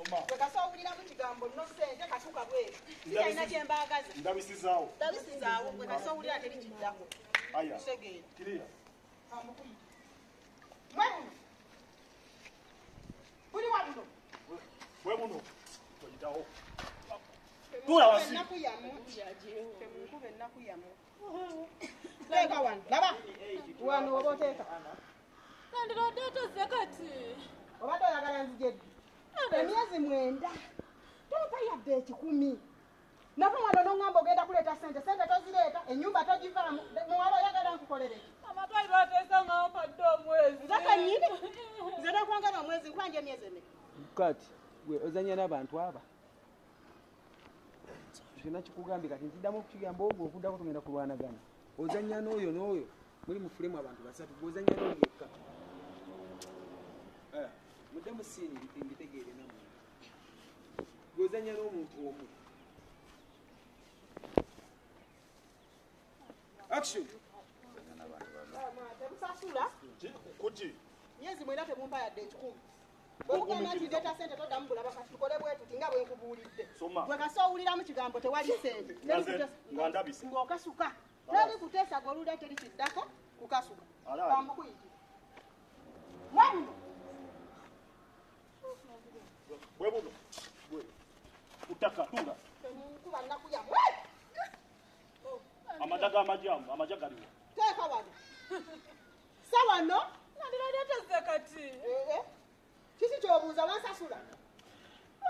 Gwe kasawulira mu kigambo nno ssente kasuka bweru. Sirina kye mbaagaza. Ndabisizaawo. Ndabisizaawo gwe kasawulira teri kiddako. Aya. Kisegeera. Kiriya. Buli wabuno. Bwe buno. Oyitawo. Tula wasi. Ennaku yamu. Temunkube ennaku yamu. Teeka wano. Laba. Wano oba oteeka. Nandirodeeteze kati. Obadde oyagala nzije ddi? Emyezi 9. Tompa yadde 10. Nava wano n'ongamba ogenda kuleeta ssente. Ssente tozireeta. Ennyumba togivaamu. Muwala oyagala nkukolere ki? Amatwaliro ateesa nga mpadde omwezi. Nze kennyini. Nze nakwagala omwezi nkwanja emyezi 4. Kati gwe ozanya n'abantu aba. Kina kikugambye kati ntiddamu okukigamba ogwo okuddako tugenda kulwanagana. Ozanya n'oyo n'oyo. Muri mu fulemu abantu basatu. Gw'ozanya n'oyo yekka. Muddemu siini mbitegeere nammwe. Gw'ozanya n'omuntu omu. Action. Temusasula. Kuki. Myezi 9 temumpa yadde 10. Bwekugamba nti ndeeta ssente toddamu bulaba kati tukole bwe tuti nga bwe nkubuulidde. Gwe kasowuliramu kigambo tewali ssente. Nga ndabise. Ng'okasuka. Teri kuteesa goluda teri kiddako kukasuka. Bamukuyiti. Wabuno. Bwe buno. Bwe. Utaka tula. Temunkuba nnaku yamu. Amadaga amajamu, amajagaliwo. Teeka wano. Sawano. Nandirodeeteze kati. Kiki ky'obuuza wansasula?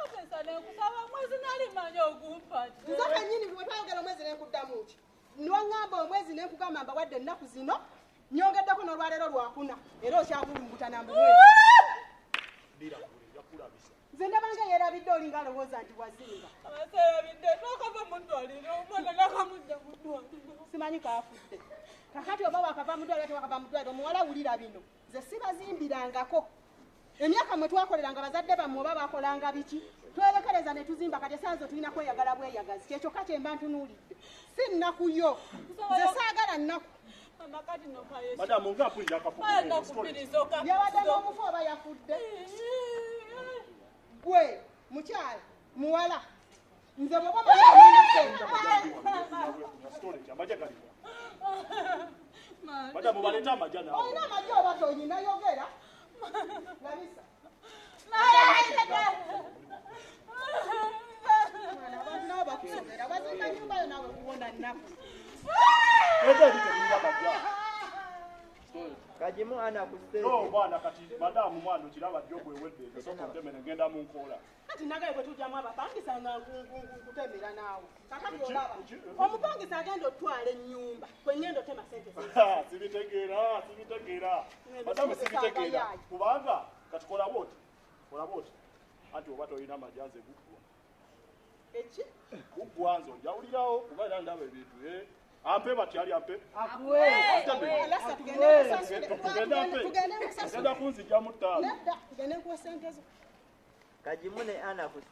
Oteesa n'enkusaba omwezi nalimanya ogumpadde. Nze kennyini bwe twayogera omwezi n'enkuddamu ki? Niwaŋŋamba omwezi n'enkugamba mbawadde ennaku zino, nyongeddeko n'olwaleero lwakuna, era okyabulunguta na mbumwezi. Nze ndabanga yeerabidde olinga alowooza nti wazinga. Abaseerabidde twakava mu ddwaliro omwana nakamudde mu ddwaliro. Simanyi kaafudde. Kakati oba wakava mu ddwaliro tewakava mu ddwaliro omuwala wulira bino. Nze sibazimbirangako. Emyaka mwe twakoleranga bazadde bammwe oba bakolanga biki? Twerekereza ne tuzimba kati esanzo tulina kweyagala bweyagazi. Kyekyo mba ntunuulidde. Si nnaku yo. Nze saagala nnaku. Madamu ng'apulira akafuku. Yawadde n'omufu oba yafudde? Gwe mukyala muwala nze bw'oba Madamu baleeta amajja nawe. Olina amajja oba toyina yogera? Labisa. Abantu nabo bakusomera bazimba nnyumba yo naawe kuwona nnaku. Kajimu ana kusite. No bwana kati madamu mwana okiraba ddyo gwewedde esooka okutemera ngenda mu nkola. Kati nagaye bwe tujjamu abapangisa nga nkutemera naawe. Kakati olaba omupangisa agenda otwala ennyumba kwe ngenda otema ssente. Sibitegeera. Madamu sibitegeera. Kubanga kati kola bwoti. Anti oba tolina amajanze guggwa. Eki? Guggwa nzo njawulirawo kuba era ndaba ebintu ampe batyali ampe. Alasa tugenda kunzijja mu ttaano. Tugende nkuwa ssente zo. Kajimu ne ana kusite.